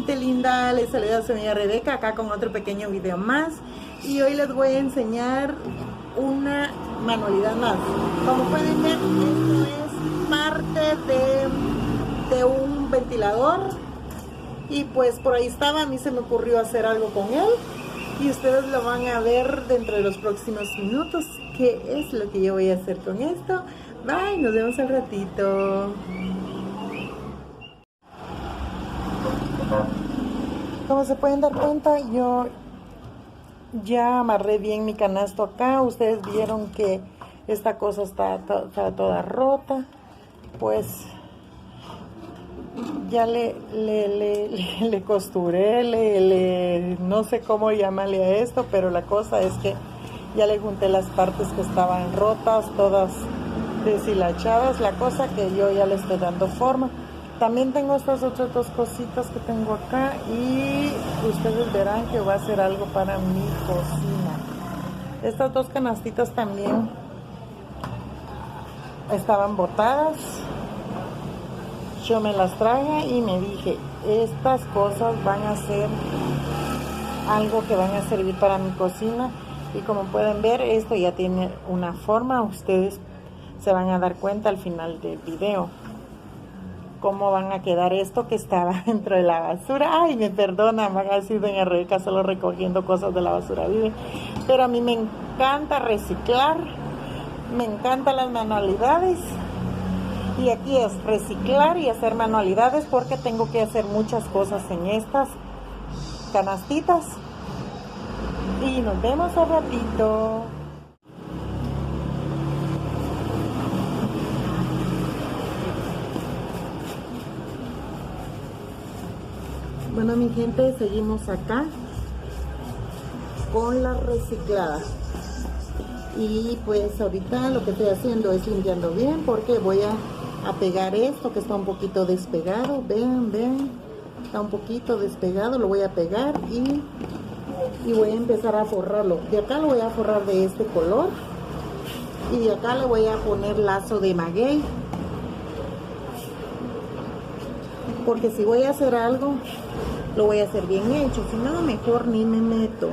gente linda, les saluda su amiga Rebeca acá con otro pequeño video más, y hoy les voy a enseñar una manualidad más. Como pueden ver, esto es parte de un ventilador, y pues por ahí estaba, a mí se me ocurrió hacer algo con él y ustedes lo van a ver dentro de los próximos minutos qué es lo que yo voy a hacer con esto. Bye, nos vemos al ratito. Como se pueden dar cuenta, yo ya amarré bien mi canasto acá. Ustedes vieron que esta cosa está toda rota. Pues ya le costuré, no sé cómo llamarle a esto, pero la cosa es que ya le junté las partes que estaban rotas, todas deshilachadas. La cosa que yo ya le estoy dando forma. También tengo estas otras dos cositas que tengo acá y ustedes verán que va a ser algo para mi cocina. Estas dos canastitas también estaban botadas. Yo me las traje y me dije, estas cosas van a ser algo que van a servir para mi cocina. Y como pueden ver, esto ya tiene una forma. Ustedes se van a dar cuenta al final del video cómo van a quedar esto que estaba dentro de la basura. Ay, me perdonan, van a decir doña Rebeca solo recogiendo cosas de la basura vive. Pero a mí me encanta reciclar, me encantan las manualidades. Y aquí es reciclar y hacer manualidades porque tengo que hacer muchas cosas en estas canastitas. Y nos vemos al ratito. Bueno, mi gente, seguimos acá con la reciclada. Y pues ahorita lo que estoy haciendo es limpiando bien porque voy a pegar esto que está un poquito despegado. Vean, está un poquito despegado, lo voy a pegar y voy a empezar a forrarlo. De acá lo voy a forrar de este color y de acá le voy a poner lazo de maguey, porque si voy a hacer algo lo voy a hacer bien hecho, si no mejor ni me meto.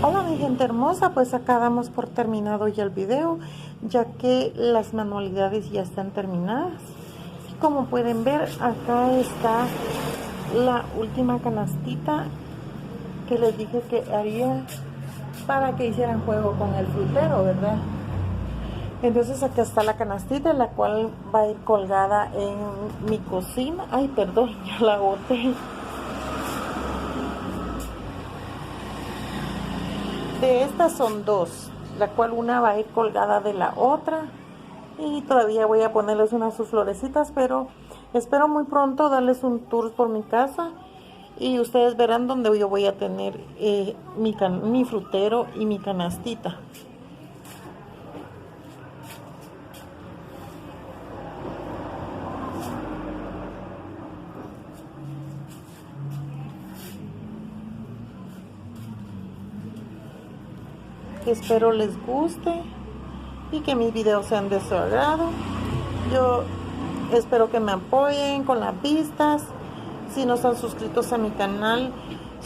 Hola mi gente hermosa, pues acá damos por terminado ya el video, ya que las manualidades ya están terminadas. Y como pueden ver, acá está la última canastita que les dije que haría para que hicieran juego con el frutero, ¿verdad? Entonces acá está la canastita, la cual va a ir colgada en mi cocina. Ay, perdón, ya la boté. De estas son dos, la cual una va a ir colgada de la otra. Y todavía voy a ponerles unas sus florecitas, pero espero muy pronto darles un tour por mi casa. Y ustedes verán donde yo voy a tener mi frutero y mi canastita. Espero les guste y que mis videos sean de su agrado. Yo espero que me apoyen con las vistas. Si no están suscritos a mi canal,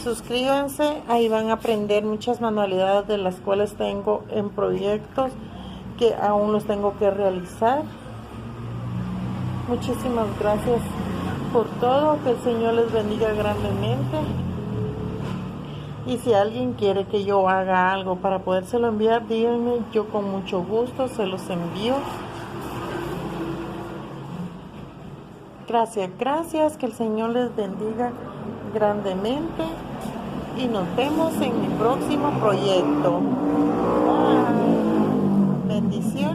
suscríbanse. Ahí van a aprender muchas manualidades de las cuales tengo en proyectos que aún los tengo que realizar. Muchísimas gracias por todo. Que el Señor les bendiga grandemente. Y si alguien quiere que yo haga algo para podérselo enviar, díganme, yo con mucho gusto se los envío. Gracias, que el Señor les bendiga grandemente y nos vemos en mi próximo proyecto. Bye. Bendiciones.